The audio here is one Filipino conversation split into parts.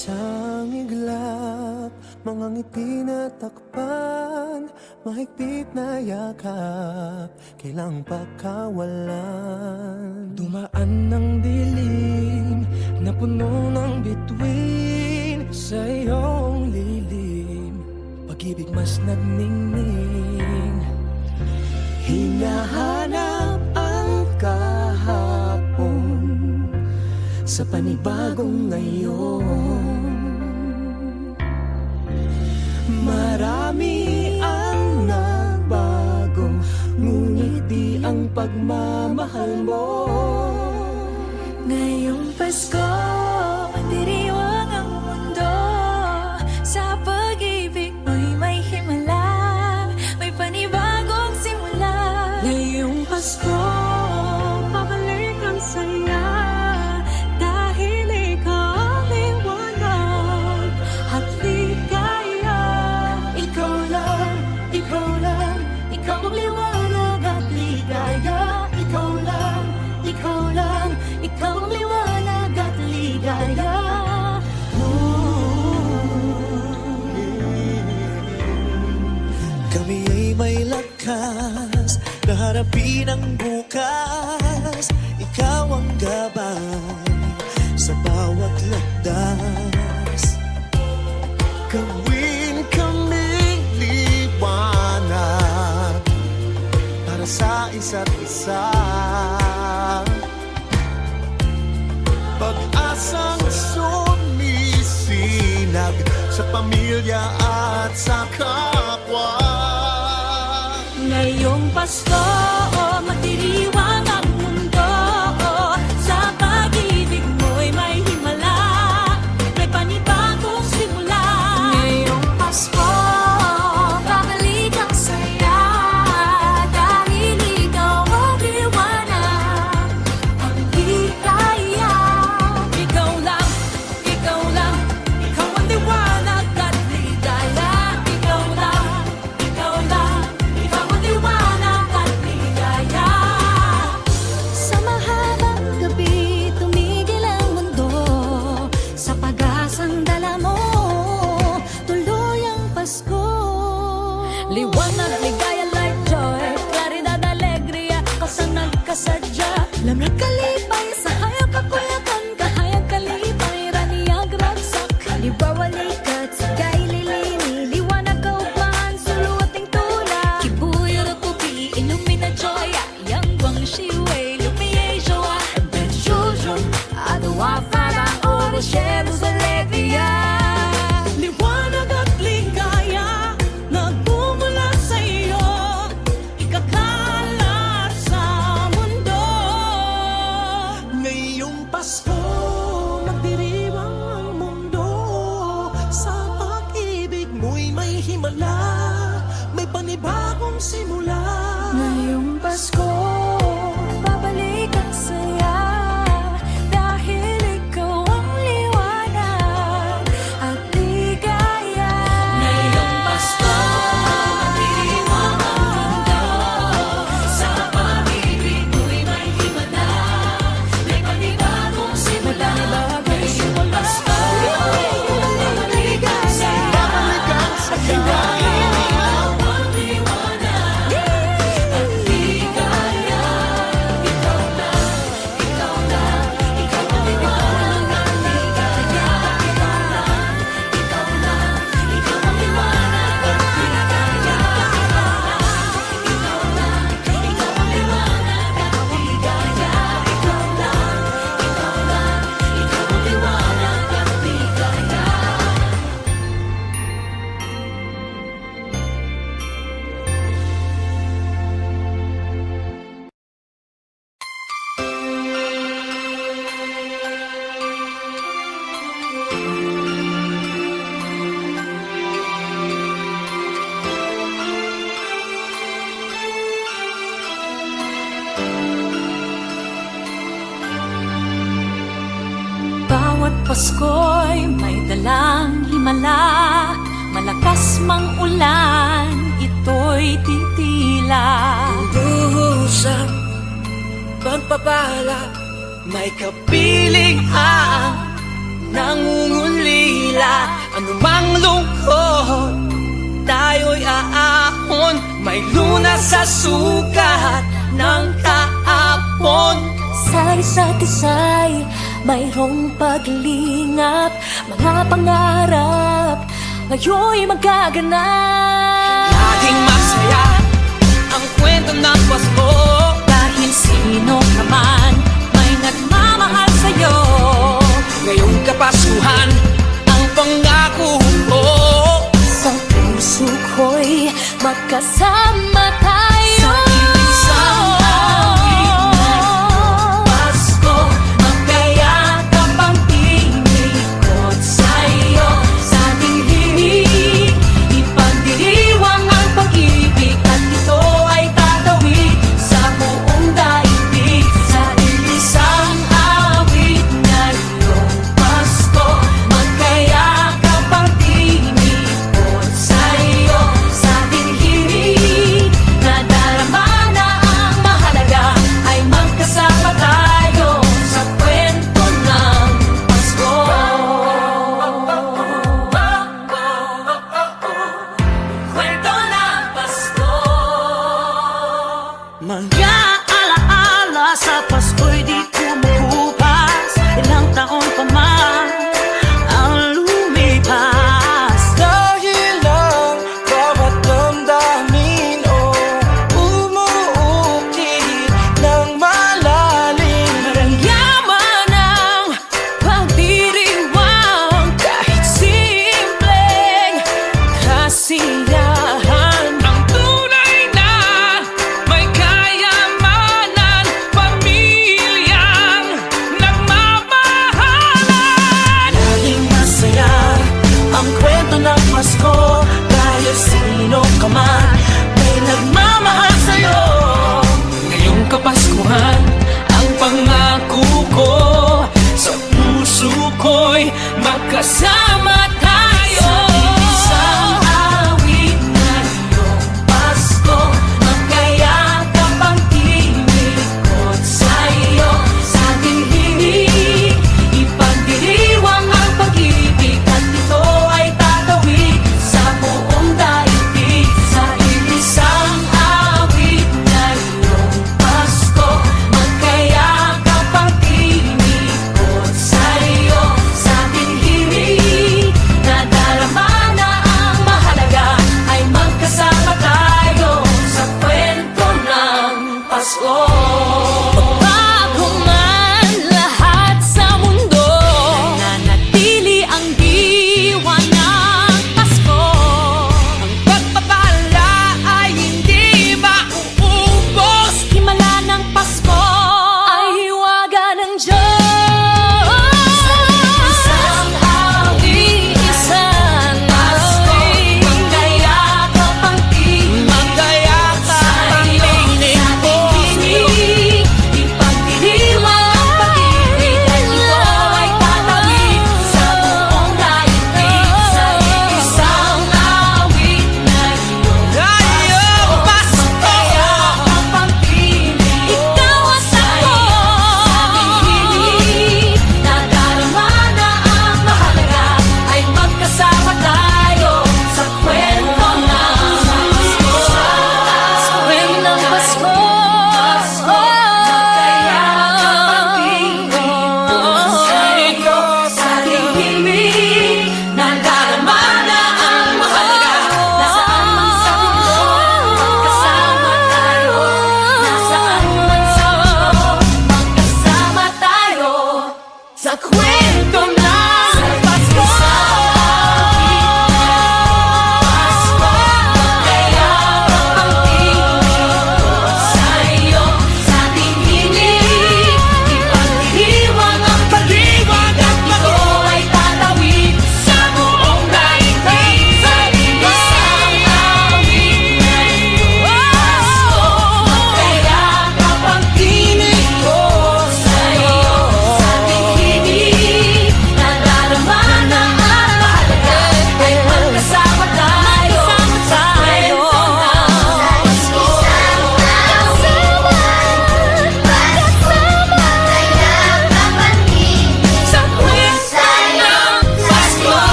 Isang iglap, mga ngiti na takpan, mahigpit na yakap, kailang pagkawalan. Dumaan ng dilim na puno ng bituin, sa iyong lilim, pag-ibig mas nagningning. Hinahanap ang kahapon sa panibagong ngayon. Marami ang nagbago, ngunit di ang pagmamahal mo. Ngayong Pasko, diriwang ang mundo. Sa pag-ibig mo'y may himala, may panibagong simula. Ngayong Pasko, pabalik ang saya, dahil ikaw ang liwanag at ligaya. Ikaw lang, ikaw lang, ikaw ang liwanag at ligaya. Ikaw lang, ikaw lang, ikaw ang liwanag at ligaya. Kami ay may lakas na harapin ang bukas. Ikaw ang gabay sa bawat landas. Gawin kaming liwanag para sa isa't isa. Pag-asang sumisinag sa pamilya at sa kapwa. Ngayong Pasko, magdiriwang ang mundo. Sa pag-ibig mo'y may himala, may panibagong simula. Ngayong Pasko, babalik ang saya, dahil ikaw ang liwanag, ang ligaya. Ikaw lang, ikaw lang, ikaw ang liwanag at ligaya. Ikaw lang, ikaw lang, ikaw ang liwanag at ligaya. Sa mahabang gabi, tumigil ang mundo, sa pag-asang dala mo, tuloy ang Pasko. Liwanag, ligaya, light, joy, claridad, alegria, kasanag, kasadya, lamig, kalipay, sa hayag, kakuyakan, kahayag, kalipay, raniyag, ragsak, libawalikat, sigay, lilini, liwanag, kaugmaan, suluting tula, kibuyo, kupi, illumina, joy, yang guang shiwei, lumiye, joa, ben shuzhong, adawa, fara, oro, sheros, alegria. Liwanag at ligaya, nagmumula sa iyo, ikakalat sa mundo. Ngayong Pasko, magdiriwang ang mundo. Sa pag-ibig mo'y may himala, may panibagong simula. Ngayong Pasko, babalik ang saya, dahil ikaw ang liwanag at ligaya. Ngayong Pasko, magdiriwang ang mundo. Sa pag-ibig mo'y may himala, may panibagong simula. Ngayong Pasko, babalik ang saya, dahil ikaw ang liwanag at ligaya. Ikaw lang, ikaw lang, ikaw ang liwanag at ligaya. Ikaw lang, ikaw lang, ikaw ang liwanag at ligaya. Ikaw lang, ikaw ang liwanag at ligaya. Ikaw lang, ikaw lang, ikaw ang liwanag at ligaya. Bawat Pasko'y may dalang himala, malakas mang ulan, ito'y titila. Luhusang pagpapala, may kapiling ang nangunguli. may lunas sa sukat ng kahapon. Sa isa't isa'y mayroong paglingap, mga pangarap ngayon'y magaganap. Laging masaya ang kwento ng Pasko, Dahil sino ka man may nagmamahal sa'yo. ngayong Kapaskuhan ang pangako ko. Sa puso ko'y magkasama tayo. Sa isang awit ng Pasko, magkayakap ang tinikot sa'yo. Sa ating himig, ipagdiriwang ang pag-ibig, at ito ay tatawid sa buong daigdig. Sa isang awit ngayong Pasko, magkayakap ang tinikot sa'yo. Sa ating himig,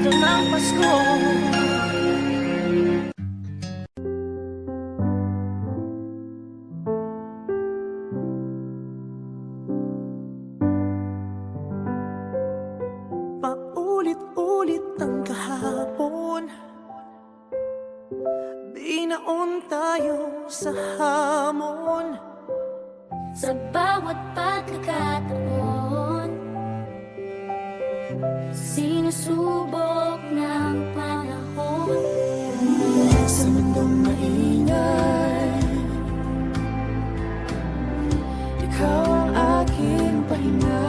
kwento ng Pasko. Paulit-ulit ang kahapon, binaon tayo sa hamon. Sa bawat pagkakataon, sinusubok ng panahon. Sa mundong maingay, ikaw ang aking pahinga.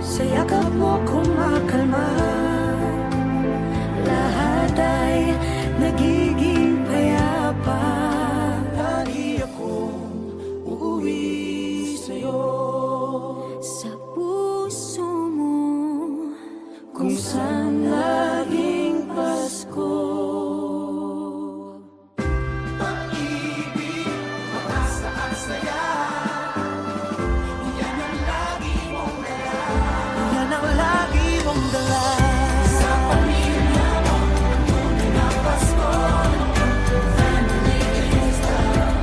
Sa yakap mo kumakalma, lahat ay nagiging payapa. Lagi akong uuwi sa'yo, Sa puso mo, kung saan laging Pasko. Pag-ibig, pag-asa at saya, yan ang lagi mong dala. Yan ang lagi mong dala. Sa pamilya mo, tunay na Pasko. Family is love,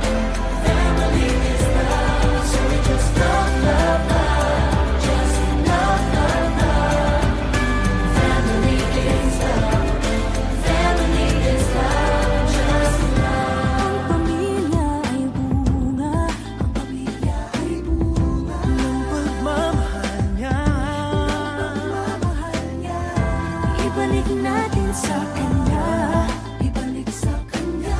family is love. So we just love, love, love, just love, love, love. Family is love, family is love, just love. ang pamilya ay bunga, ang pamilya ay bunga. Ng pagmamahal niya. Ibalik natin sa kanya, ibalik sa kanya.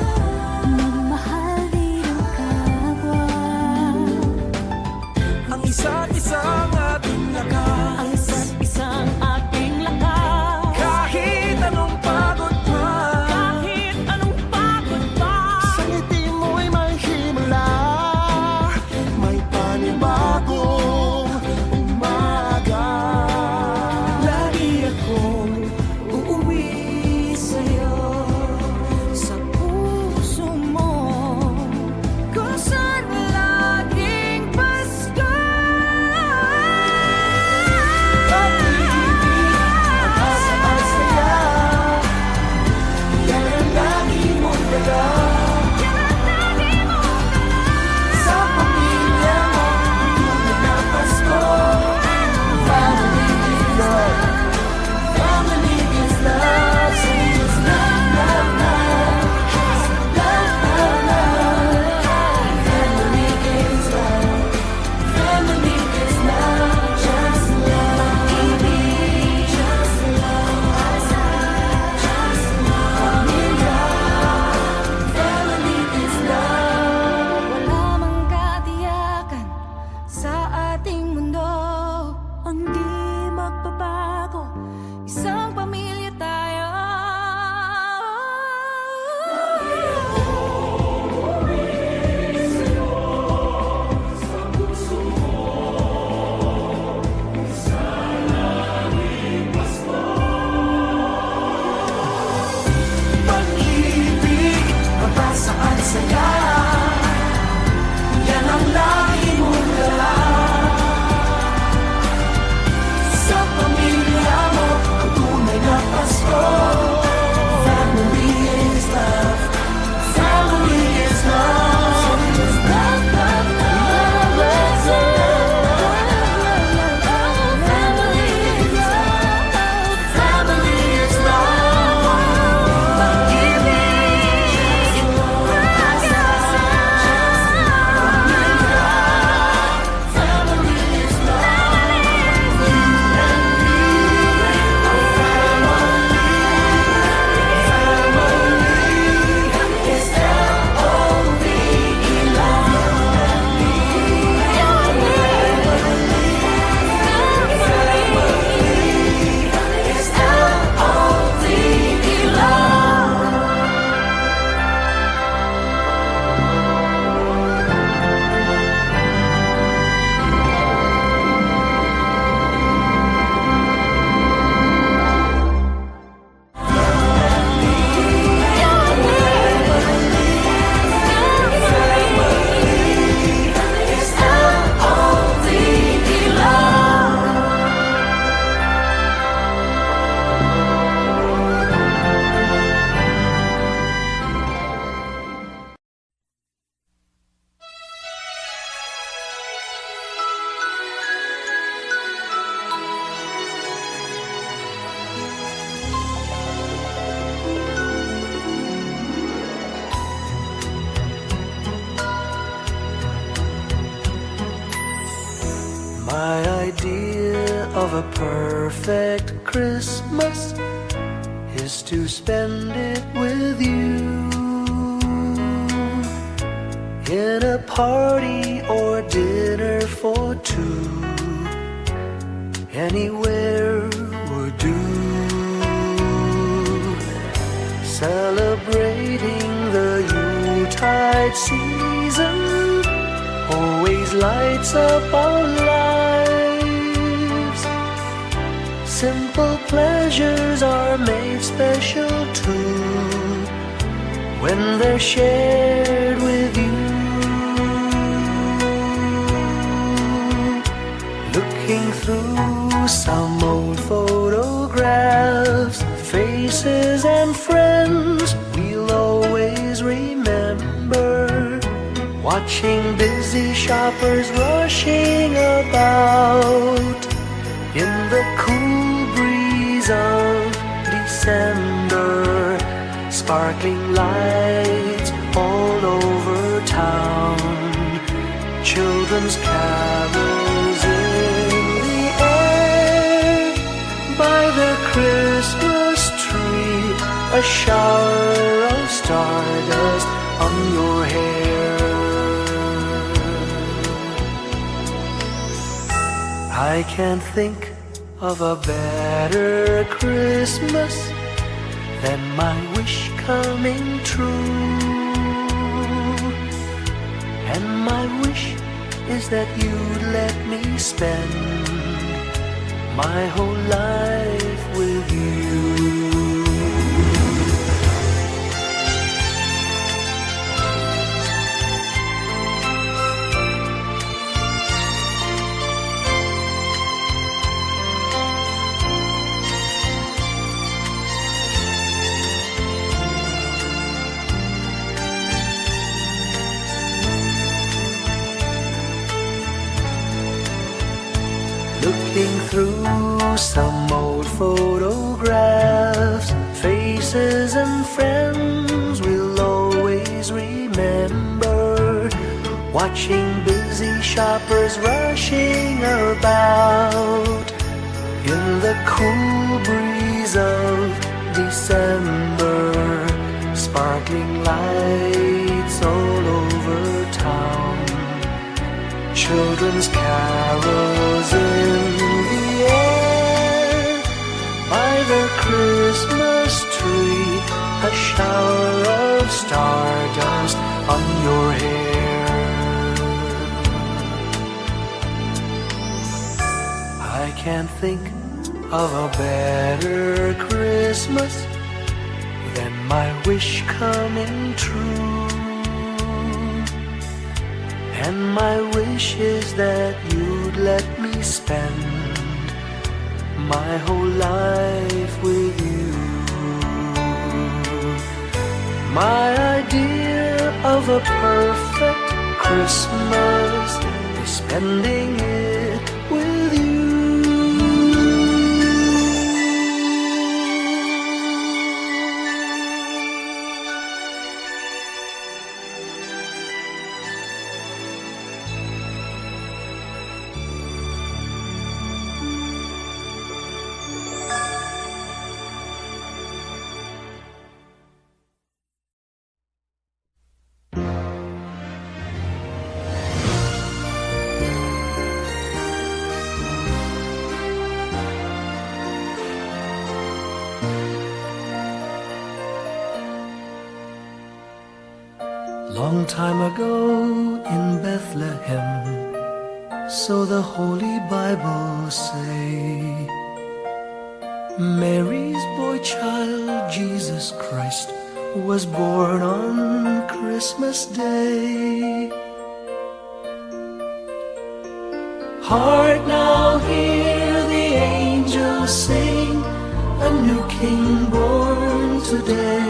Magmahal din ang kapwa, Ang isa't isang ating lakas. Ang isa't isang ating lakas. Kahit anong pagod pa, Kahit anong pagod pa, sa ngiti mo'y may himala. May panibagong umaga. Lagi akong uuwi perfect Christmas is to spend it with you, in a party or dinner for two. Anywhere would do. Celebrating the Yuletide season always lights up our lives. Simple pleasures are made special too when they're shared with you. Looking through some old photographs, faces and friends we'll always remember. Watching busy shoppers rushing about in the cool breeze of December. Sparkling lights all over town, children's carols in the air. By the Christmas tree, a shower of stardust on your hair. I can't think of a better Christmas than my wish coming true. And my wish is that you'd let me spend my whole life with you. Looking through some old photographs, faces and friends we'll always remember. Watching busy shoppers rushing about in the cool breeze of December. Sparkling lights all over town, children's carols in the air. By the Christmas tree, a shower of stardust on your hair. I can't think of a better Christmas than my wish coming true. And my wish is that you'd let me spend my whole life with you. My idea of a perfect Christmas is spending it with you. Long time ago in Bethlehem, so the Holy Bible say, Mary's boy child, Jesus Christ, was born on Christmas Day. Heart, now hear the angels sing, a new King born today,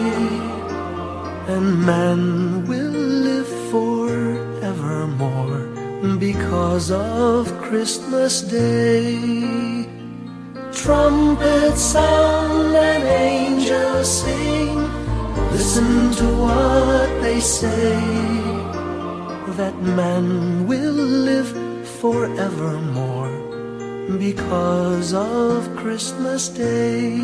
and man will live forevermore because of Christmas Day. Trumpets sound and angels sing, listen to what they say, that man will live forevermore because of Christmas Day.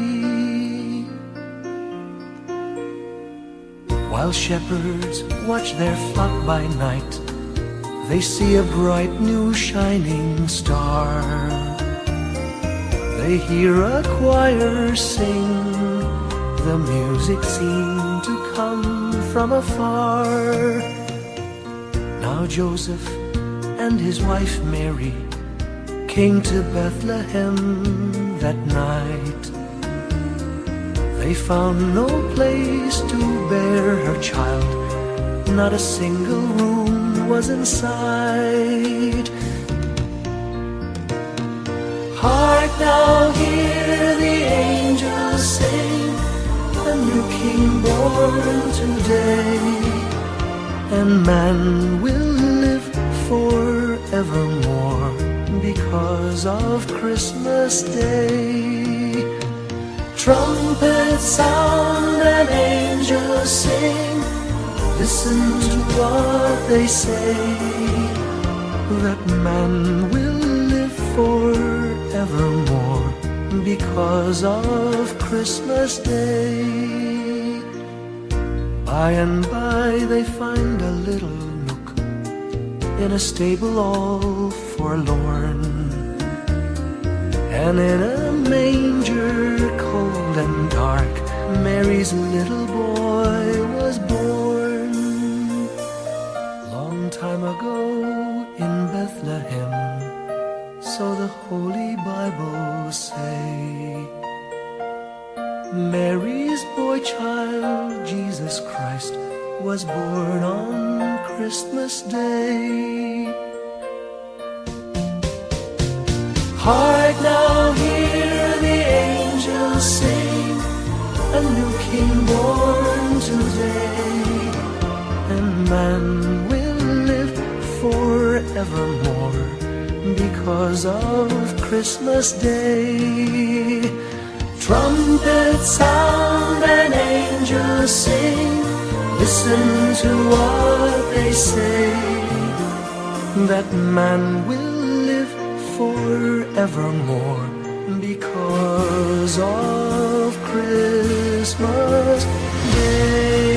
While shepherds watch their flock by night, they see a bright new shining star. They hear a choir sing, the music seemed to come from afar. Now Joseph and his wife Mary came to Bethlehem that night. They found no place to bear her child, not a single room was in sight. Hark now, hear the angels sing, a new king born today, and man will live forevermore because of Christmas Day. Trumpets sound and angels sing, listen to what they say, that man will live forevermore because of Christmas Day. By and by they find a little nook in a stable all forlorn, and in a manger cold and dark, Mary's little boy was born. Long time ago in Bethlehem, so the Holy Bible say, Mary's boy child, Jesus Christ, was born on Christmas Day. Hark now, hear the angels sing, a new king born today, and man will live forevermore because of Christmas Day. Trumpets sound and angels sing, listen to what they say, that man will live forevermore because of Christmas Day.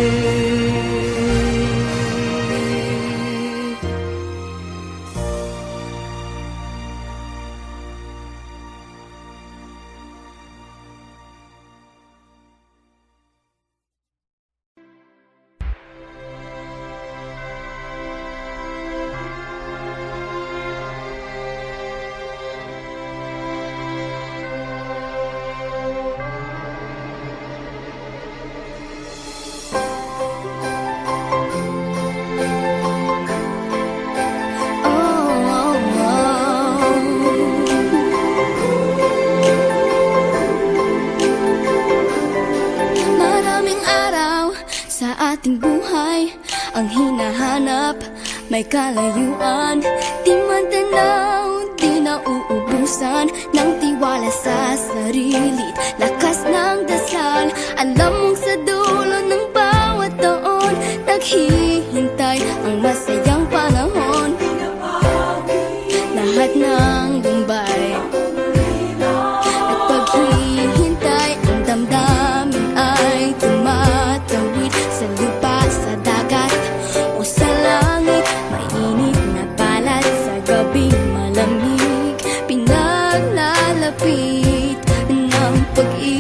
ating buhay ang hinahanap, may kalayuan, di matanaw, di nauubusan ng tiwala sa sarili't lakas ng dasal. Alam mong sa dulo ng bawat taon, naghihintay ang masayang panahon. Lahat ng lumbay at paghihintay, ang damdamin ay tumatawid sa lupa, sa dagat o sa langit. Mainit na balat sa gabing malamig, pinaglalapit ng pag-ibig.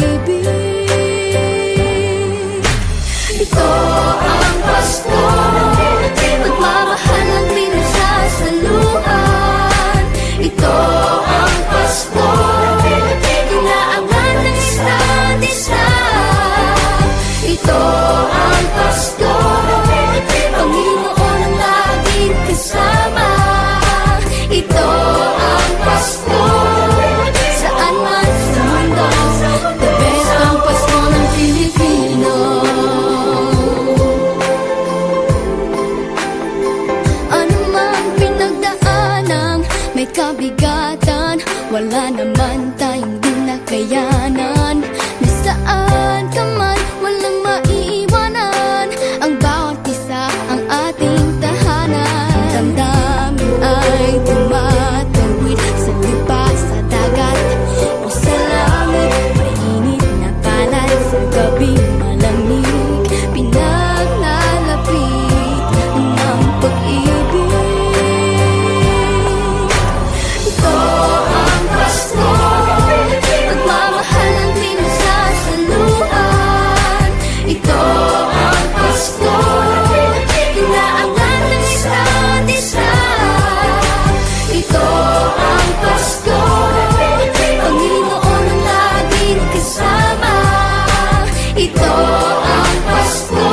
Ito ang Pasko,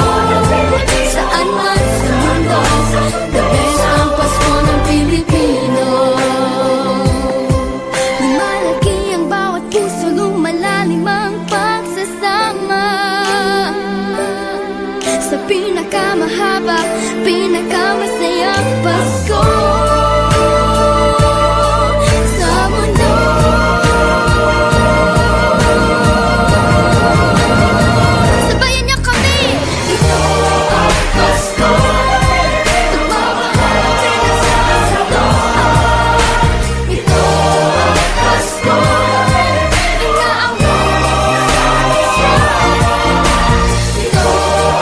saan man sa mundo. The best ang Pasko ng Pilipino. Lumalaki ang bawat puso, lumalalim ang pagsasama. Sa pinakamahaba, pinakamasayang Pasko sa mundo. Sabayan niyo kami! Ito ang Pasko, pagmamahal ang pinagsasaloan. Ito ang Pasko, inaaway ang isa't isa. Ito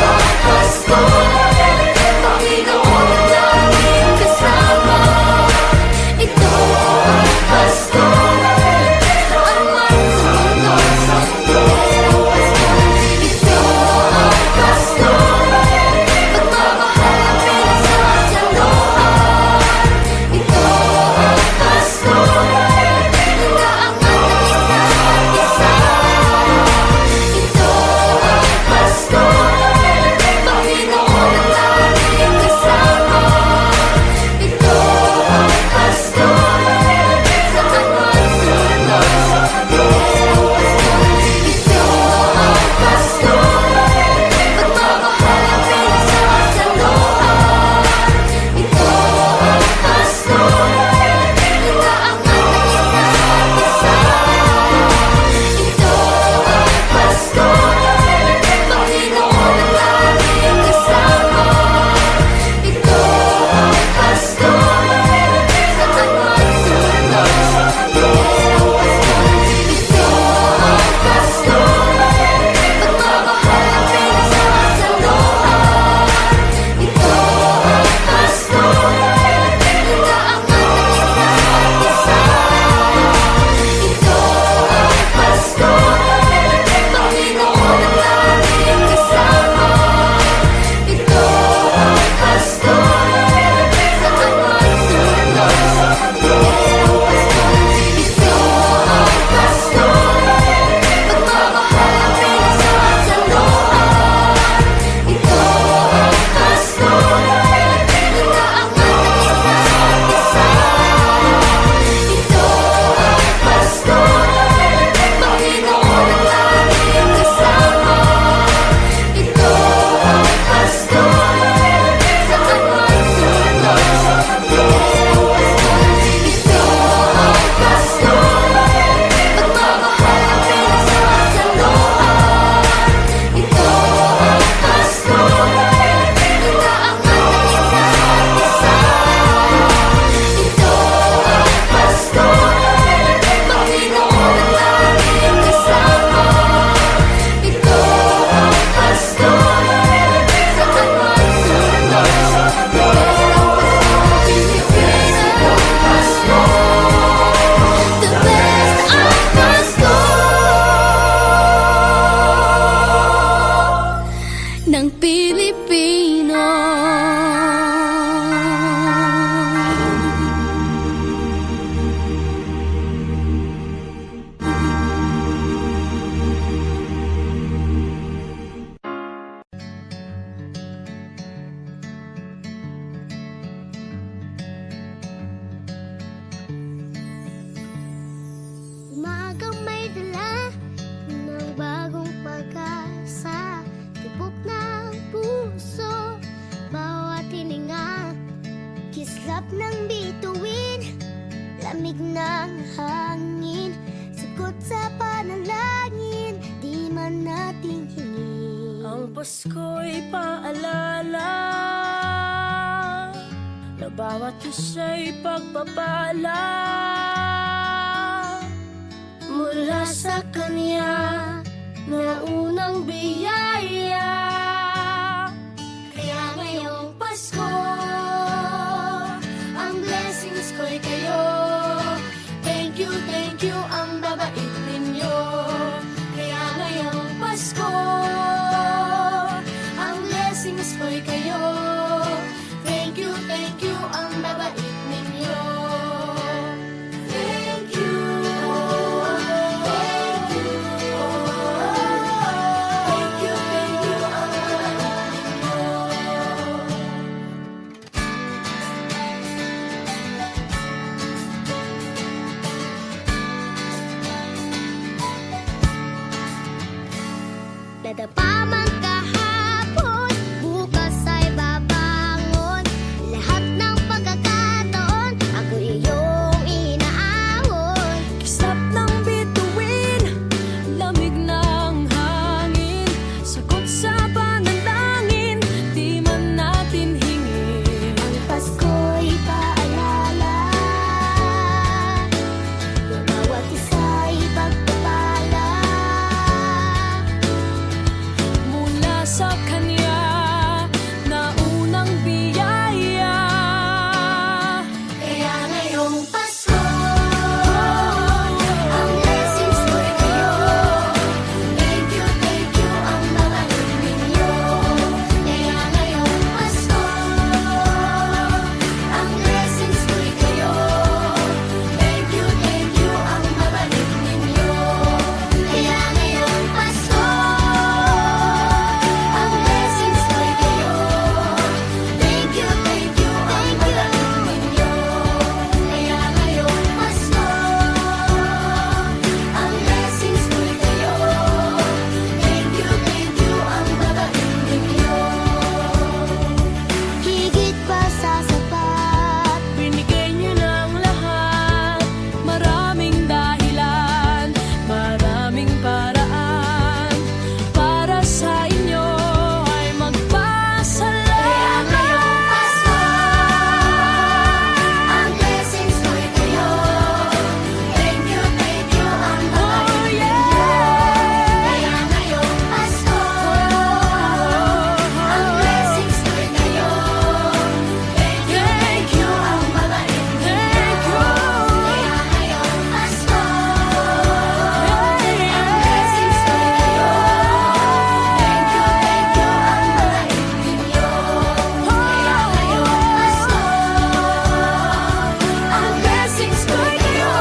ang Pasko, Panginoon ang laging kasama. Ito ang Pasko, saan man sa mundo. Ito ang Pasko, pagmamahal ang pinagsasaloan. Ito ang Pasko, inaangat ang isa't isa. Ito ang Pasko, Panginoon ang laging kasama. Ito ang Pasko, saan man sa mundo. Ito ang Pasko, pagmamahal ang pinagsasaloan. Ito ang Pasko, inaangat ang isa't isa. Ito ang Pasko, Panginoon ang laging kasama. Ito ang Pasko, saan man sa mundo. Ito ang Pasko, pagmamahal ang pinagsasaloan. Ito ang Pasko, inaangat ang isa't isa. Ito ang Pasko, Panginoon ang laging kasama. Ito ang Pasko, saan man sa mundo. Ito ang Pasko, pagmamahal ang pinagsasaloan. Ito ang Pasko, inaangat ang isa't isa. Ito ang Pasko, Panginoon ang laging kasama. Ito ang Pasko, saan man sa mundo. Ito ang Pasko, pagmamahal ang pinagsasaloan. Ito ang Pasko, inaangat ang isa't isa. Ito ang Pasko, Panginoon ang laging kasama. Ito ang Pasko, saan man sa mundo. The best ang Pasko ng Pilipino. Umagang may dala ng bagong pag-asa, tibok ng puso, bawat hininga, kislap ng bituin, lamig ng hangin, sagot sa panalangin, di man nating hingin. Ang Pasko'y paalala na bawat isa'y pagpapala mula sa Kanya na unang biyaya. Kaya ngayong Pasko, ang blessings ko'y kayo. Thank you, ang babait ninyo. Kaya ngayong Pasko, ang blessings ko'y kayo. Thank you, ang babait ninyo. Thank you, Nadapa man kahapon, bukas ay babangon. Lahat ng pagkakataon, ako iyong inaahon. Kisap ng bituin, lamig ng hangin, sagot sa panalangin, di man natin hingin. Ang Pasko'y paalala na bawat isa'y pagpapala. Mula sa Kanya na unang biyaya. Kaya ngayong Pasko, ang blessings ko'y kayo. Thank you ang mga ninyo. Kaya ngayong Pasko, ang blessings ko'y kayo. Thank you ang mga ninyo. Kaya ngayong Pasko, ang blessings ko'y kayo. Thank you ang mga ninyo. Kaya ngayong Pasko, ang blessings ko'y kayo. Thank you ang mga ninyo. Higit pa sa sapat, Binigay niyo ng lahat, maraming dahilan, maraming paraan, para sa inyo ay kaya magpasalamat. ngayong Pasko, ang blessings ko'y kayo. Thank you ang mga Oh ninyo. yeah! Kaya ngayong Pasko, ang blessings ko'y kayo. Thank you ang mga ninyo. Thank you! Kaya ngayong Pasko, ang blessings ko'y kayo. Thank you ang mga ninyo. Kaya ngayong Pasko, ang blessings ko'y kayo.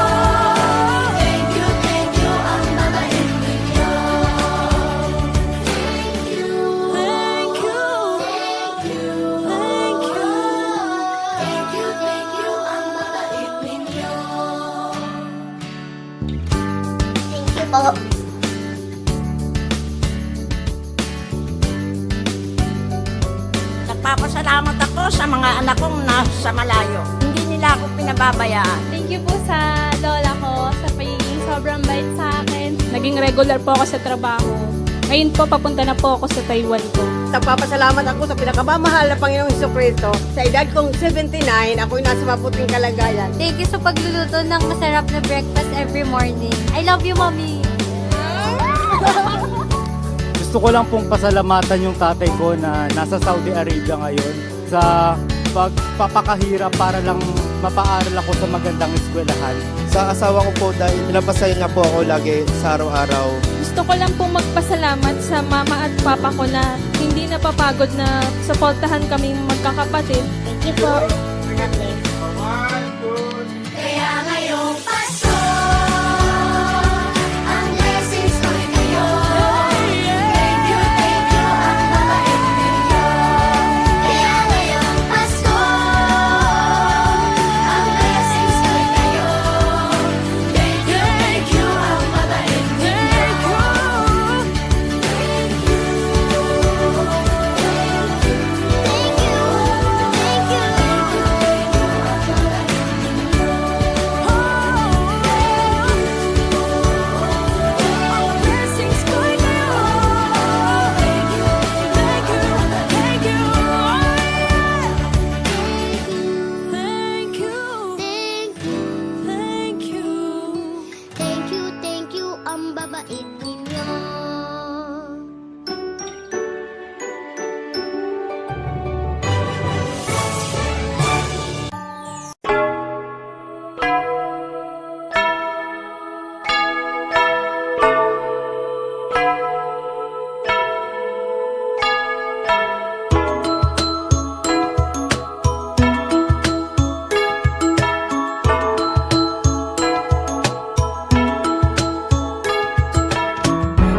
Thank you ang mga ninyo. Thank you! Ang mabait ninyo. Thank you po. Nagpapasalamat ako sa mga anak kong nasa malayo. Hindi nila ako pinababayaan. Thank you po sa lola ko sa pagiging sobrang bait sa akin. Naging regular po ako sa trabaho. Ngayon po, papunta na po ako sa Taiwan ko. Nagpapasalamat ako sa pinakamamahal na Panginoong Jesucristo. Sa edad kong 79, ako'y nasa mabuting kalagayan. Thank you sa pagluluto ng masarap na breakfast every morning. I love you, Mommy! Gusto ko lang pong pasalamatan yung tatay ko na nasa Saudi Arabia ngayon sa pagpapakahirap para lang mapaaral ako sa magandang eskwelahan. Sa asawa ko po dahil pinapasaya niya po ako lagi sa araw-araw. Gusto ko lang pong magpasalamat sa mama at papa ko na hindi napapagod na suportahan kaming magkakapatid. Thank you po. God bless. Kaya ngayong Pasko, ang blessings ko'y kayo. Thank you ang mabait ninyo. Kaya ngayong Pasko, ang blessings ko'y kayo. Thank you ang mabait ninyo. Blessings ko'y kayo. Thank you! Thank you! Thank you! Thank you! Thank you, ang babait ninyo.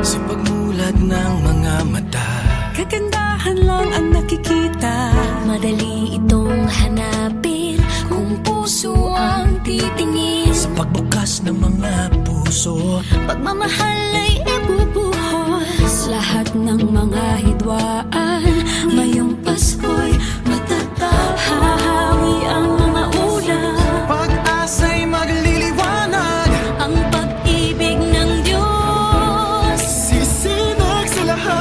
Sa pagmulat ng mga mata, Kagandahan lang ang nakikita. Madali itong hanapin kung puso ang titingin. sa pagbukas ng mga puso, Pagmamahal ay ibubuhos. Lahat hawaan. Ngayong Pasko'y hahawi ang mga ulap. Pag-asa'y magliliwanag, Ang pag-ibig ng Diyos sisinag sa lahat.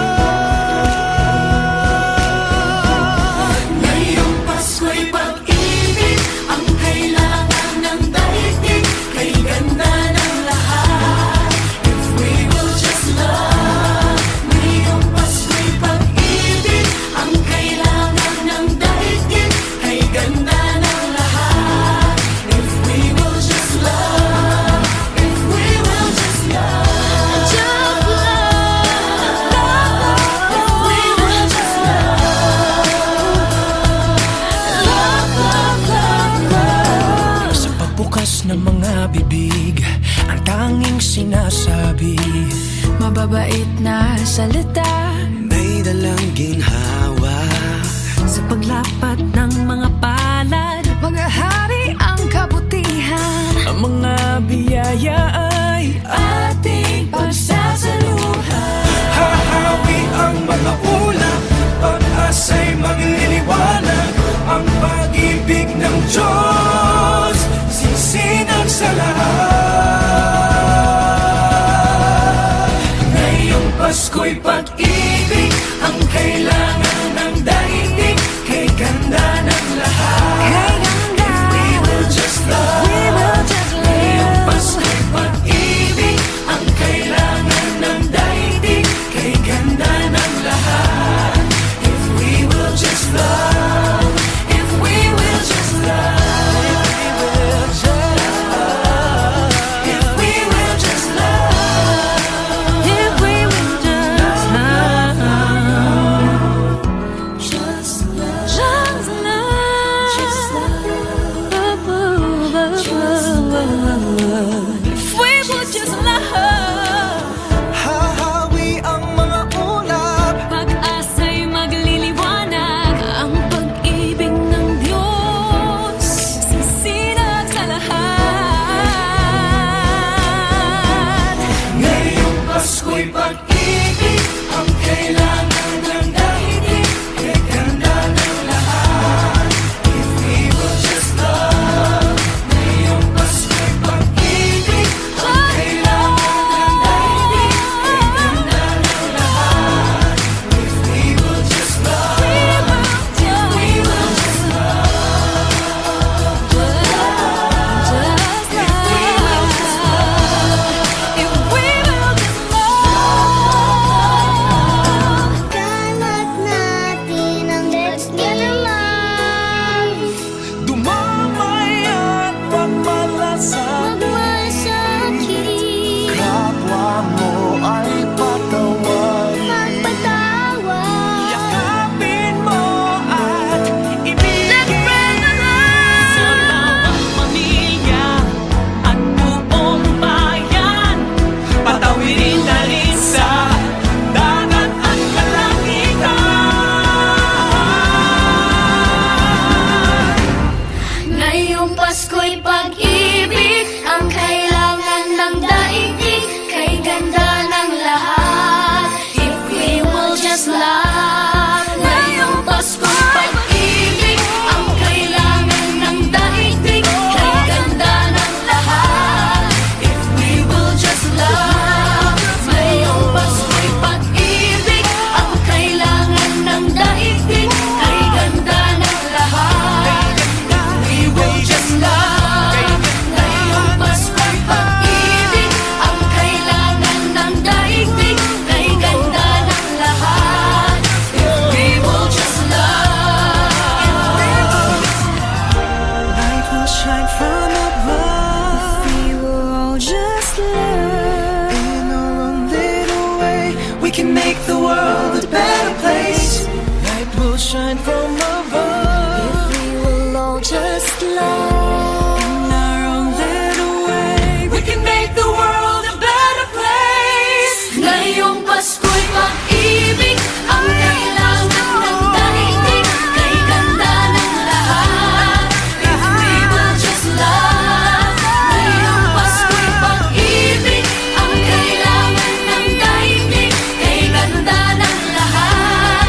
ngayong Pasko'y pag-ibig ang kailangan ng daigdig. Kay ganda ng lahat, if we will just love. Ngayong Pasko'y pag-ibig ang kailangan ng daigdig. Kay ganda ng lahat, if we will just love. If we will just love, just love. If we will just love. Sa pagbukas ng mga bibig, ang tanging sinasabi, Mababait na salita may dalang ginhawa. sa paglapat ng mga palad. Mga hari ang kabutihan. Ang mga biyaya ay Ating pagsasaluhan. hahawi ang mga ulap. Pag-asa'y magliliwanag, ang pag-ibig ng Diyos sisinag sa lahat. Ngayong Pasko'y pag-ibig ang kailangan ng daigdig. Kay ganda ng lahat, if we will just love. Ngayong Pasko'y pag-ibig ang kailangan ng daigdig. Kay ganda ng lahat, if we will just love. If we will just love. If we will just love. If we will just love. Just love. Just love. Just love. If we will just love. Hahawi ang mga ulap. Pag-asa'y magliliwanag. Ang pag-ibig ng Diyos sisinag sa lahat. Ngayong Pasko'y pag-ibig ang kailangan ng daigdig. Kay ganda ng lahat, if we will just love. Ngayong Pasko'y pag-ibig ang kailangan ng daigdig. Kay ganda ng lahat, if we will just love. If we will just love. Kalat natin ang let's get alive. Dumamay at pagmalasakit. Magmasakit, Kapwa mo ay patawarin. magpatawad. Yakapin mo at ibigin. Sa bawat pamilya at buong bayan, Patawirin na rin sa dagat at kalangitan. Ngayong Pasko'y pag-ibig ang kailangan ng daigdig. Kay ganda ng lahat, if we will just love. Ngayong Pasko'y pag-ibig ang kailangan ng daigdig. Kay ganda ng lahat, if we will just love. Ngayong Pasko'y pag-ibig ang kailangan ng daigdig. Kay ganda ng lahat, we will just love. Ngayong Pasko'y pag-ibig ang kailangan ng daigdig. Kay ganda ng lahat, if we will just love. Light will shine from above. we will all just love. In our own little way, we can make the world a better place. Light will shine from above. We will all just love. In our own little way, we can make the world a better place. Ngayong Pasko'y pag-ibig ang kailangan ng daigdig. Kay ganda ng lahat, if we will just love. Ngayong Pasko'y pag-ibig ang kailangan ng daigdig. Kay ganda ng lahat,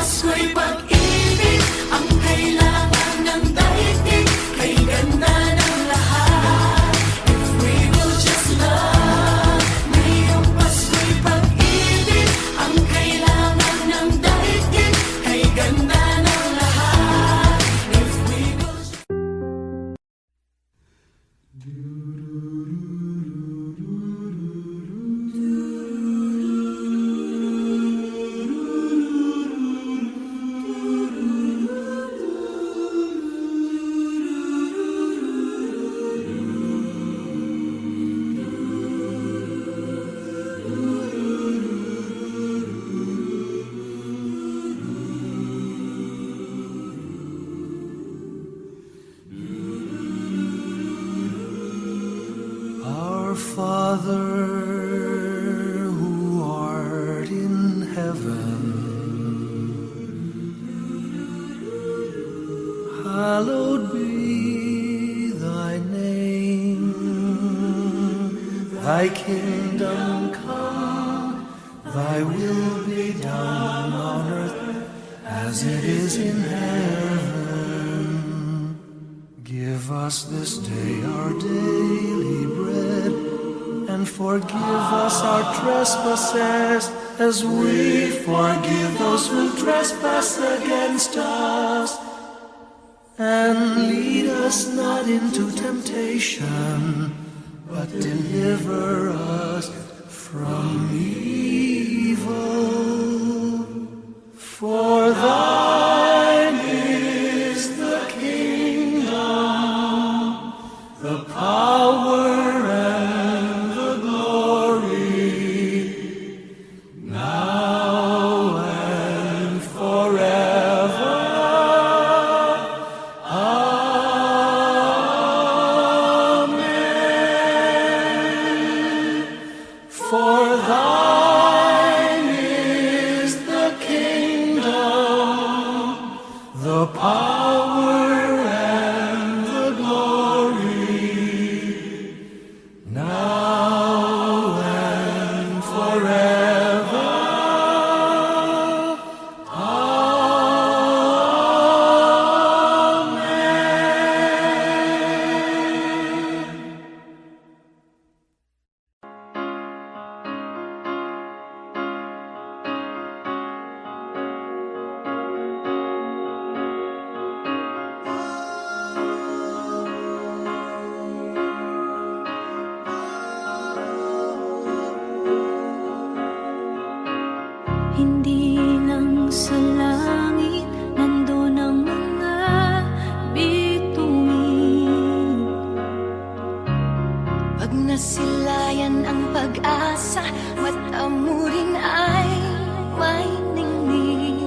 Pasko'y pag-ibig ang kailangan ng daigdig, kay ganda ng lahat. If we will just love, ngayong Pasko'y pag-ibig ang kailangan ng daigdig, kay ganda ng lahat. If we will just Our Father who art in heaven, hallowed be thy name. Thy kingdom come, thy will be done on earth as it is in heaven. Give us this day our daily bread, and forgive us our trespasses, as we forgive those who trespass against us. And lead us not into temptation, but deliver us from evil. For thine is the kingdom, the power and the glory, now and forever. Amen. For thine is the kingdom, the power and the glory, now and forever. Amen. Hindi lang sa langit nandun ang mga bituin. Pag nasilayan ang pag-asa, mata mo rin ay may ningning.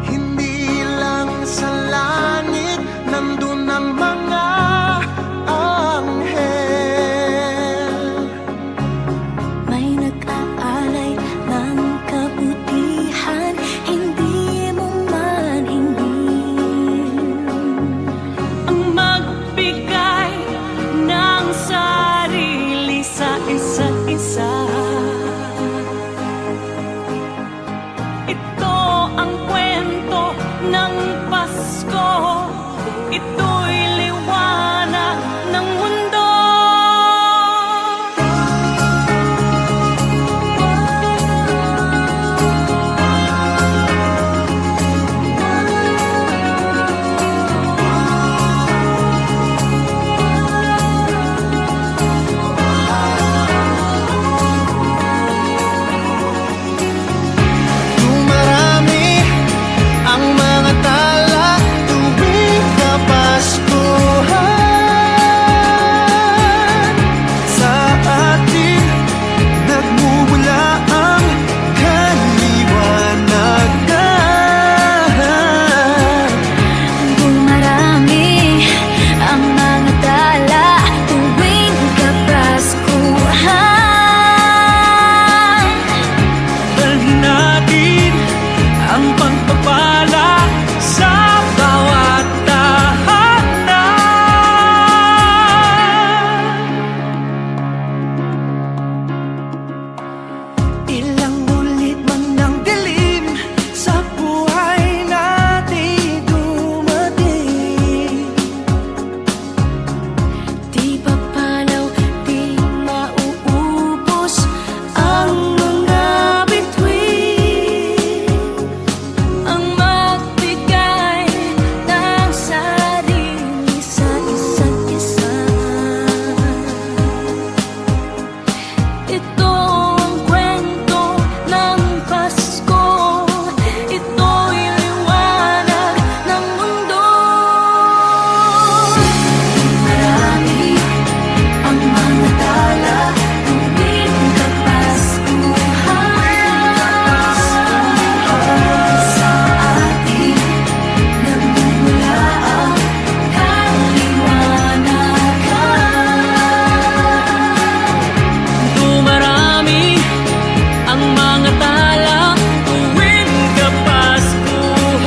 Hindi lang sa langit nandun ang mga anghel. May nag-aalay Ito ang kwento ng Pasko. Ito'y liwanag ng mundo. Marami ang mga tala tuwing Kapaskuhan. Sa ating nagmumula ang kaliwanagan. Dumarami ang mga tala tuwing Kapaskuhan.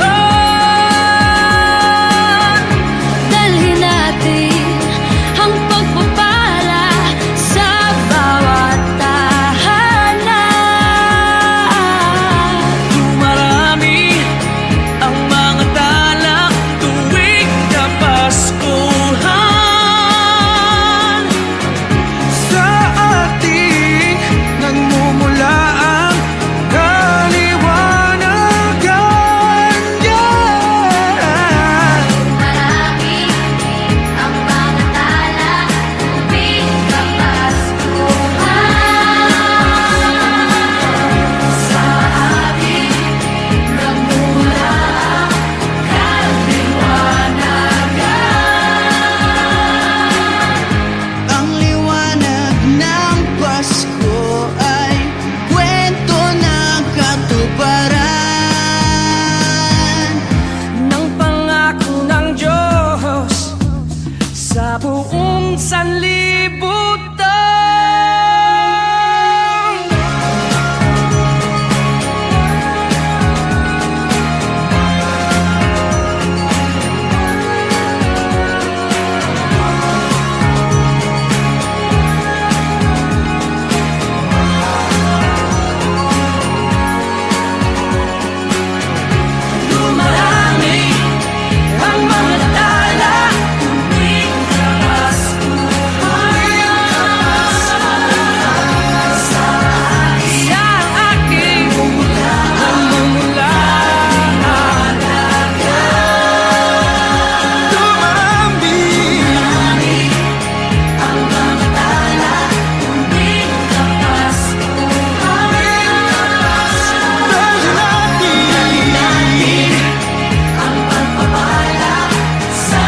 Dalhin natin ang pagpapala sa bawat tahanan. Dumarami ang mga tala tuwing Kapaskuhan. Sa ating nagmumula ang kaliwanagan. Marami ang mga tala tuwing Kapaskuhan. Sa ating nagmumula ang kaliwanagan. Ang liwanag ng Pasko ay kwento ng katuparan Ng pangako ng Diyos sa buong sanlibutan. Dumarami ang mga tala tuwing Kapaskuhan. Sa aking nagmumula Dumarami ang mga tala tuwing Kapaskuhan. dahil natin Ang pagpapala sa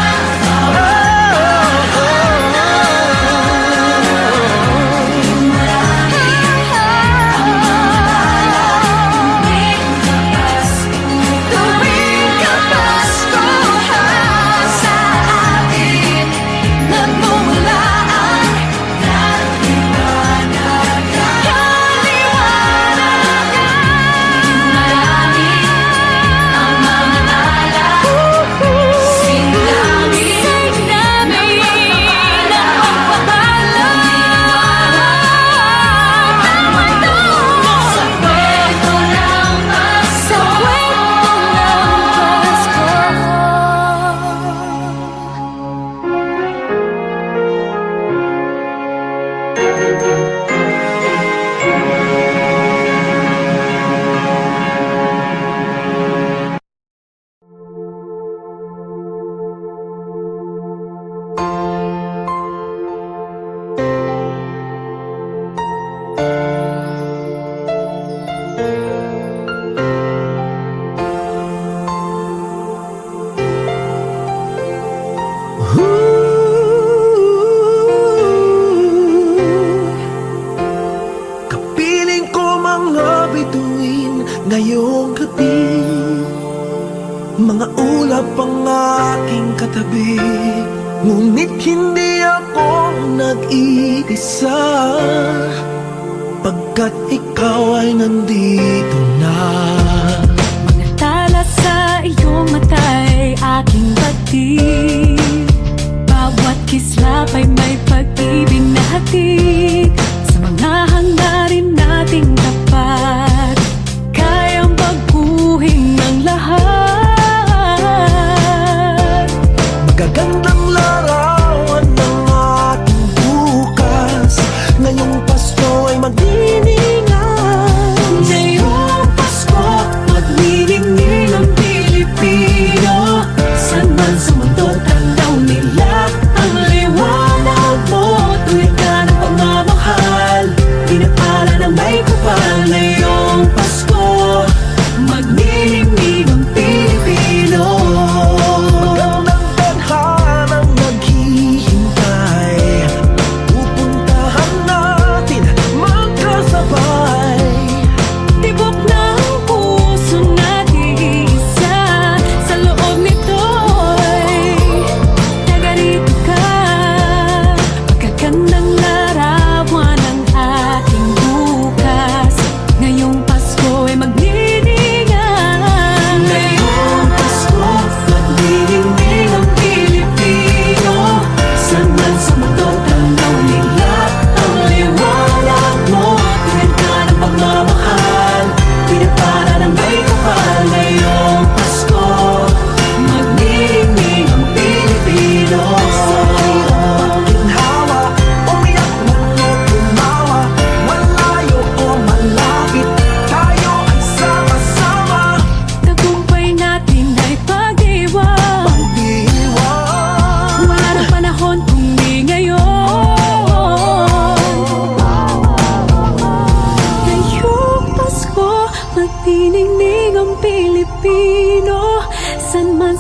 tuwing Kapaskuhan. Sa atin nagmumula ang Marami ang mga tala sing namin ng pagpapala ng mundo. Sa kwento ng Pasko. Kapiling ko mga bituin ngayong gabi. Mga ulap ang aking katabi, ngunit hindi ako nag-iisa, pagkat ikaw ay nandito na. Mga tala sa iyong mata'y aking batid. Bawat kislap ay may pag-ibig na hatid. Sa mga hangarin nating tapat, kayang baguhin ang lahat. Magagandang larawan ng ating bukas, ngayong Pasko ay magdiningan. Ngayong Pasko, magniningning ang Pilipino. San man sa mundo, tanaw nila ang liwanag mo. Tuwid ka ng pamamahal.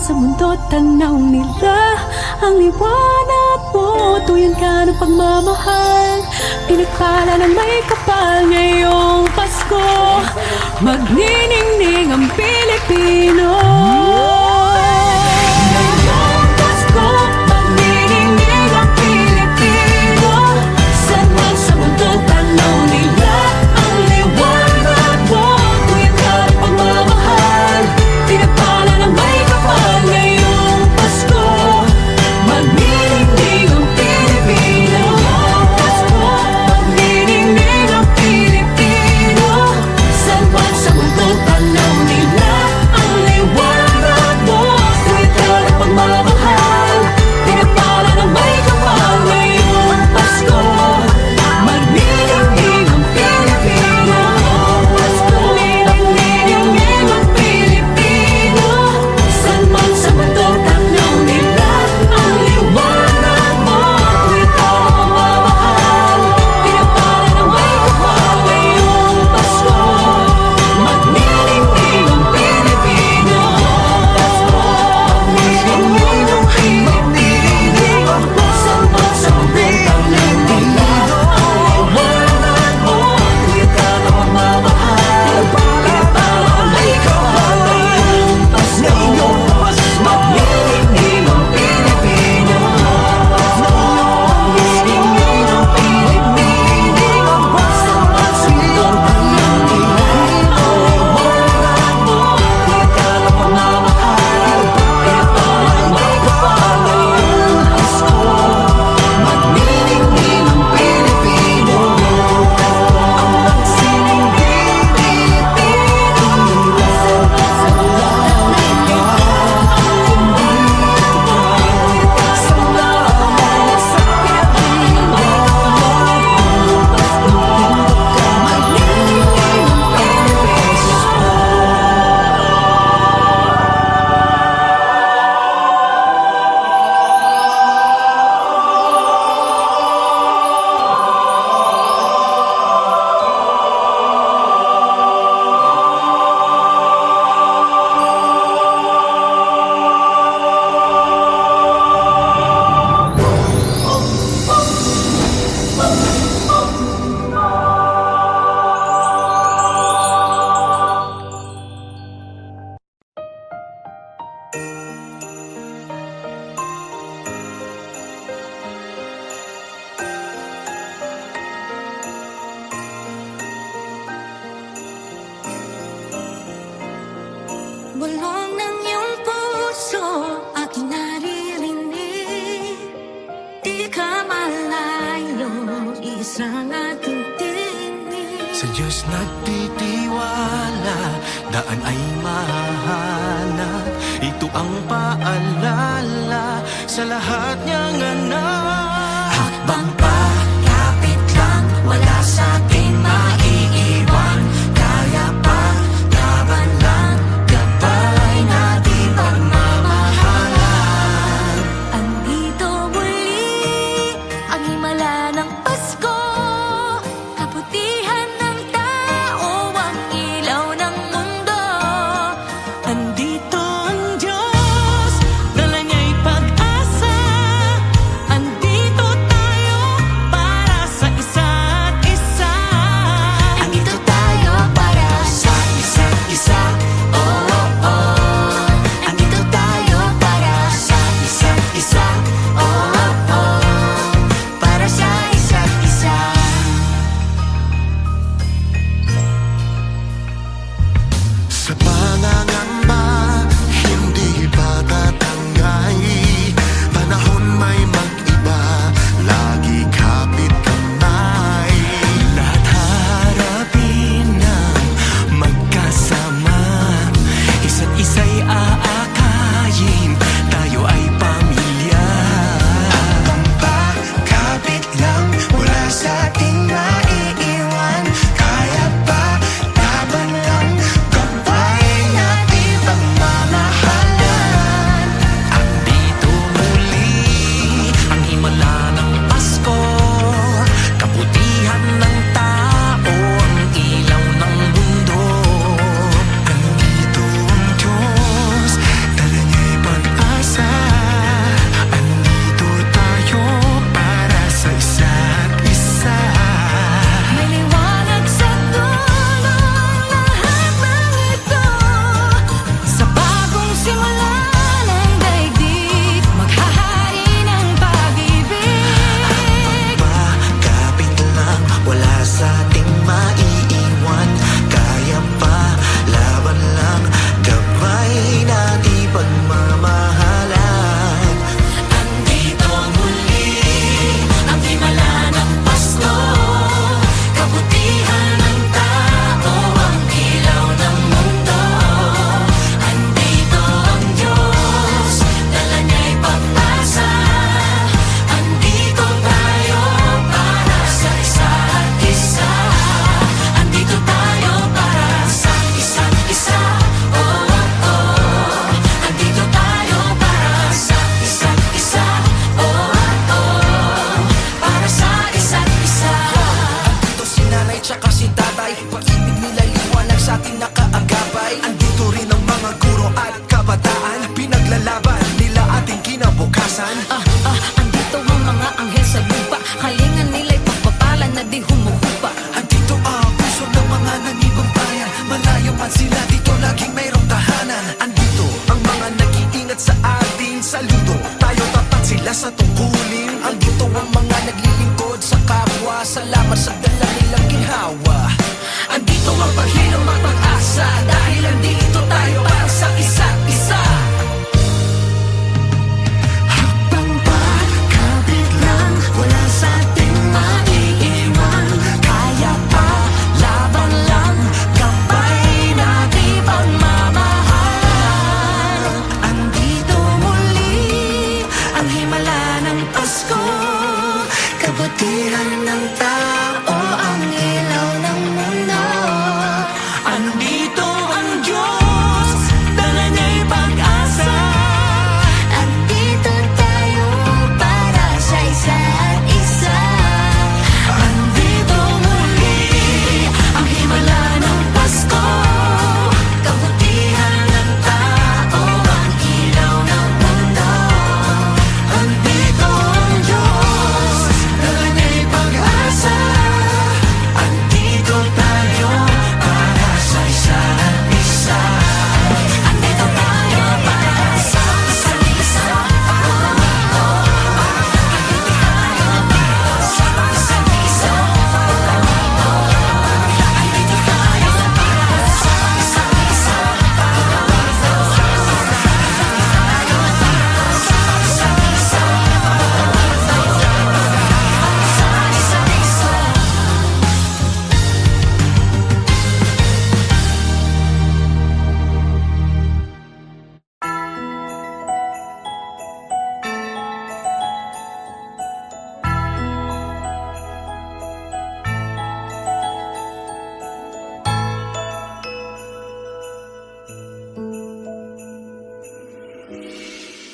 sa mundo, tanaw nila ang liwanag mo. Tuyan ka ng pagmamahal, pinagpala ng may kapal. Ngayong Pasko, magniningning ang Pilipino. Ngayong Pasko, magniningning ang Pilipino. Saan man sa mundo, tanaw nila ang liwanag mo. Tuyan ka ng pagmamahal, pinagpala ng may kapal. Ngayong Pasko, magniningning ang Pilipino. Ngayong Pasko, magniningning ang Pilipino. Saan man sa mundo, tanaw nila ang liwanag mo. Tuyan ka ng pagmamahal, pinagpala ng may kapal. Ngayong Pasko, magniningning ang Pilipino. Pasko, magniningning ang Pilipino. Saan man sa mundo, tanaw nila ang liwanag mo. Tuyan ka ng pagmamahal, pinagpala ng may kapal. Ngayong Pasko, magniningning ang Pilipino. Pasko, magniningning ang Pilipino. Saan man sa mundo, tanaw nila ang liwanag mo. Tuyan ka ng pagmamahal, pinagpala ng may kapal. Ngayong Pasko, magniningning ang Pilipino. Magniningning ang Pilipino. Saan man sa mundo, tanaw nila ang liwanag mo. Tuyan ka ng pagmamahal, pinagpala ng may kapal. Ngayong Pasko, magniningning ang Pilipino. Ang magsining Pilipino. Bulong ng iyong puso, aking naririnig. Di ka malayo, isang ating tinig. Sa Diyos nagtitiwala, daan ay mahanap. Ito ang paalala sa lahat niyang anak. Hakbang pa, kapit lang, wala sa ating maiiwan. Kaya pa, laban lang, gabay natin pagmamahalan. Andito muli ang himala ng Pasko. Kaputihan ng tao, ang ilaw ng mundo. Andito ang Diyos, dala niya'y pag-asa. Andito ating kinabukasan. Andito ang mga anghel sa lupa, kalingan nila'y pagpapala na di humuhupa. Andito ang puso ng mga nanibang bayan, malayo man sila dito laging mayroong tahanan. Andito ang mga nag-iingat sa ating saludo, tayo tapat sila sa tungkulin. Andito ang mga naglilingkod sa kapwa, salamat sa dala nilang ginhawa. Andito ang paghilom at pag-asa, dahil andito tayo para sa isa't isa. Hakbang pa, kapit lang, wala sa ating maiiwan. Kaya pa, laban lang, gabay natin pagmamahal. Andito muli ang himala ng Pasko, kabutihan ng tao, ang ilaw ng mundo. Andito ang Diyos, dala niya'y pag-asa. Andito tayo para sa isa't isa. Andito muli ang himala ng Pasko, Kabutihan ng tao, ang ilaw ng mundo. andito ang Diyos, dala niya'y pag-asa. Andito tayo para sa isa't isa. Andito tayo para sa isa't isa.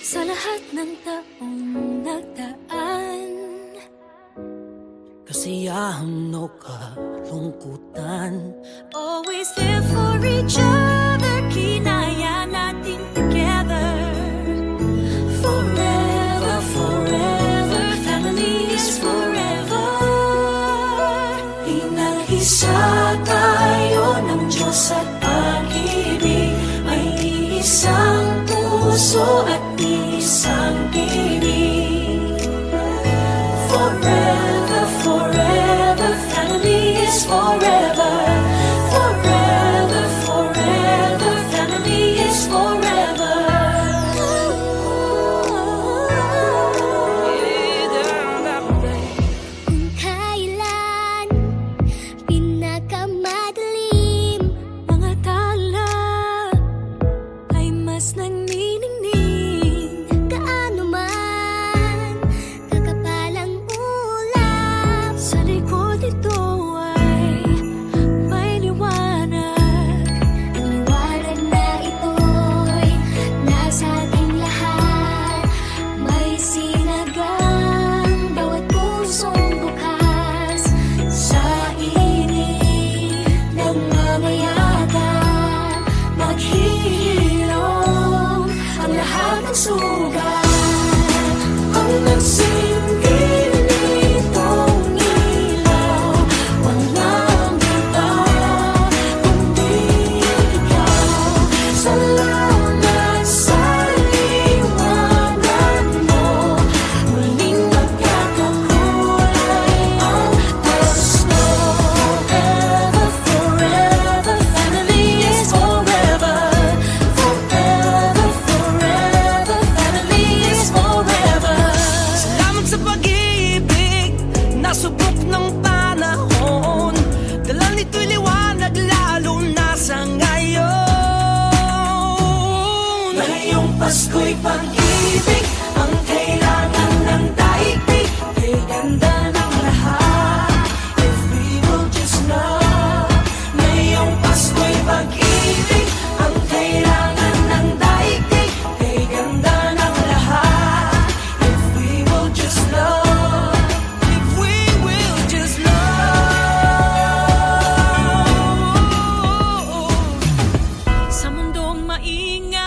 Sa lahat ng taong nagdaan, Kasiyahan o kalungkutan, always there for each other, kinaya natin together. Forever, forever, family is forever. Pinag-isa tayo ng Diyos at pag-ibig, may isang puso at isang bibig. Forever, forever, family is forever. Forever, forever, family is forever. Kung kailan pinakamadilim, Mga tala ay mas nagniningning. gaano man kakapalang ulap, Sa likod ito ay may liwanag. ang liwanag na ito'y nasa ating lahat. May sinagang bawat pusong bukas, Sa init ng mamayagan, maghihilom ang lahat ng sugat. Ang nagsingin nitong ilaw, walang iba kundi ikaw. Salamat sa liwanag mo, muling magkakakulay ang Pasko. Forever, forever, family is forever. Forever, forever, family is forever. Salamat sa pag-ibig, nasubok ng panahon, dala nito'y liwanag lalo na sa ngayon. Ngayong Pasko'y pag-ibig, ang kailangan ng daigdig, kay ganda ng lahat, if we will just love. Ngayong Pasko'y pag-ibig, ang kailangan ng daigdig, kay ganda ng lahat, if we will just love. If we will just love. Sa mundong maingay,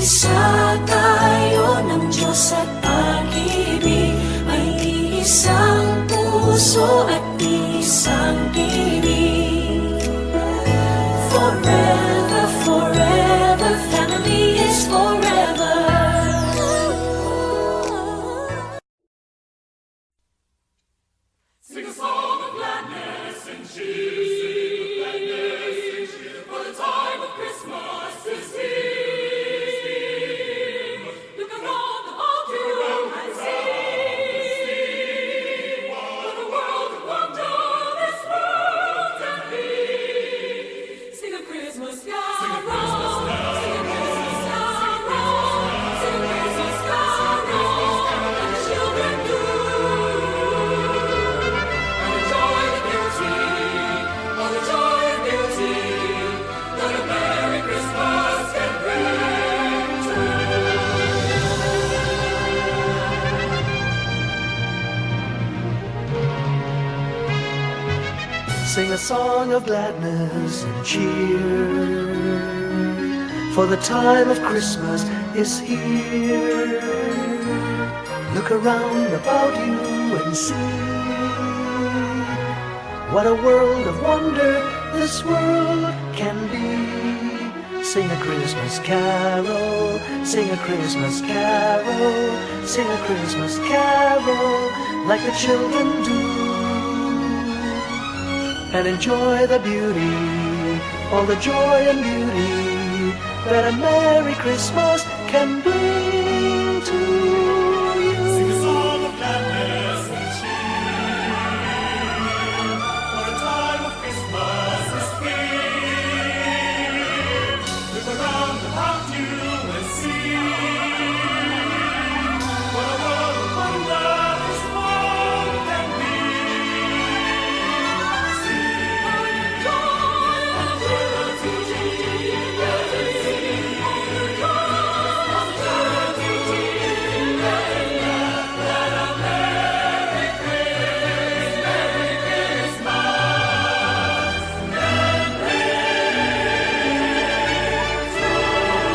Iisa tayo ng Diyos at pag-ibig, may isang puso at isang tinig. Forever, forever, family is forever. Sing a song of gladness and cheer. For the time of Christmas is here. Look around about you and see what a world of wonder this world can be. Sing a Christmas carol. Sing a Christmas carol. Sing a Christmas carol. Sing a Christmas carol. And the children do. And enjoy the beauty, all the joy and beauty that a Merry Christmas can bring to Sing a song of gladness and cheer, for the time of Christmas is here. Look around about you and see what a world of wonder this world can be. Sing a Christmas carol, sing a Christmas carol, sing a Christmas carol like the children do. And enjoy the beauty, all the joy and beauty that a Merry Christmas can bring to you. Sing a song of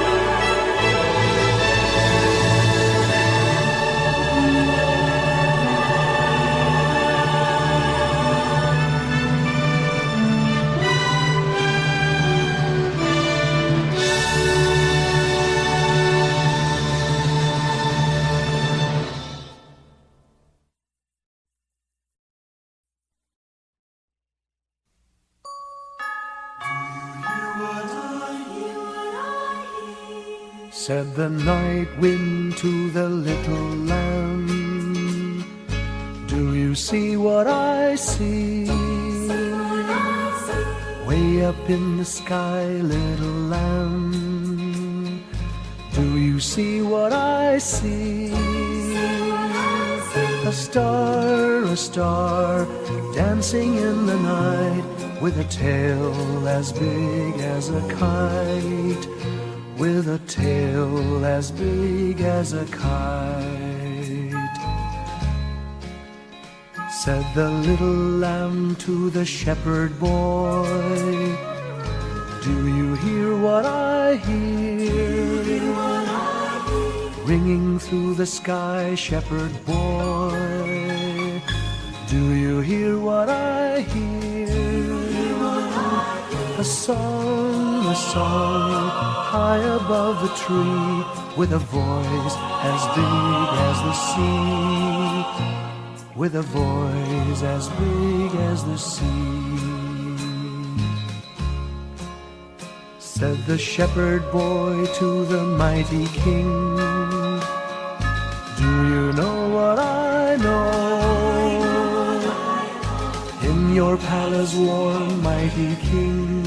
gladness and cheer, for the time of Christmas is here. Look around about you and see what a world of wonder this world can be. See joy and beauty, all the joy and beauty that a Merry Said the night wind to the little lamb, do you see what I see? Way up in the sky, little lamb, do you see what I see? A star, dancing in the night, with a tail as big as a kite, with a tail as big as a kite. Said the little lamb to the shepherd boy, do you hear what I hear? Ringing through the sky, shepherd boy, do you hear what I hear? A song, high above the tree, with a voice as big as the sea, with a voice as big as the sea. Said the shepherd boy to the mighty king, do you know what I know? In your palace warm, mighty king,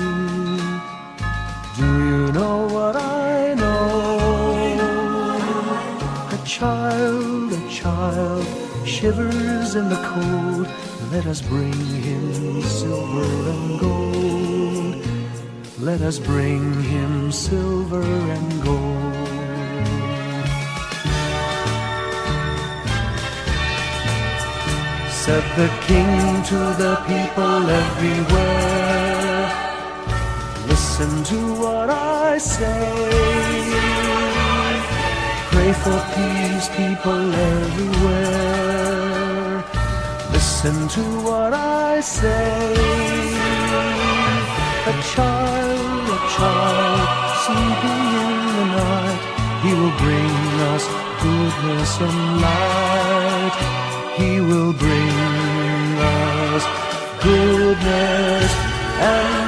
do you know what I know? A child shivers in the cold, let us bring him silver and gold. Let us bring him silver and gold. Said the king to the people everywhere, listen to what I say. Pray for peace, people everywhere. Listen to what I say. A child sleeping in the night. He will bring us goodness and light. He will bring us goodness and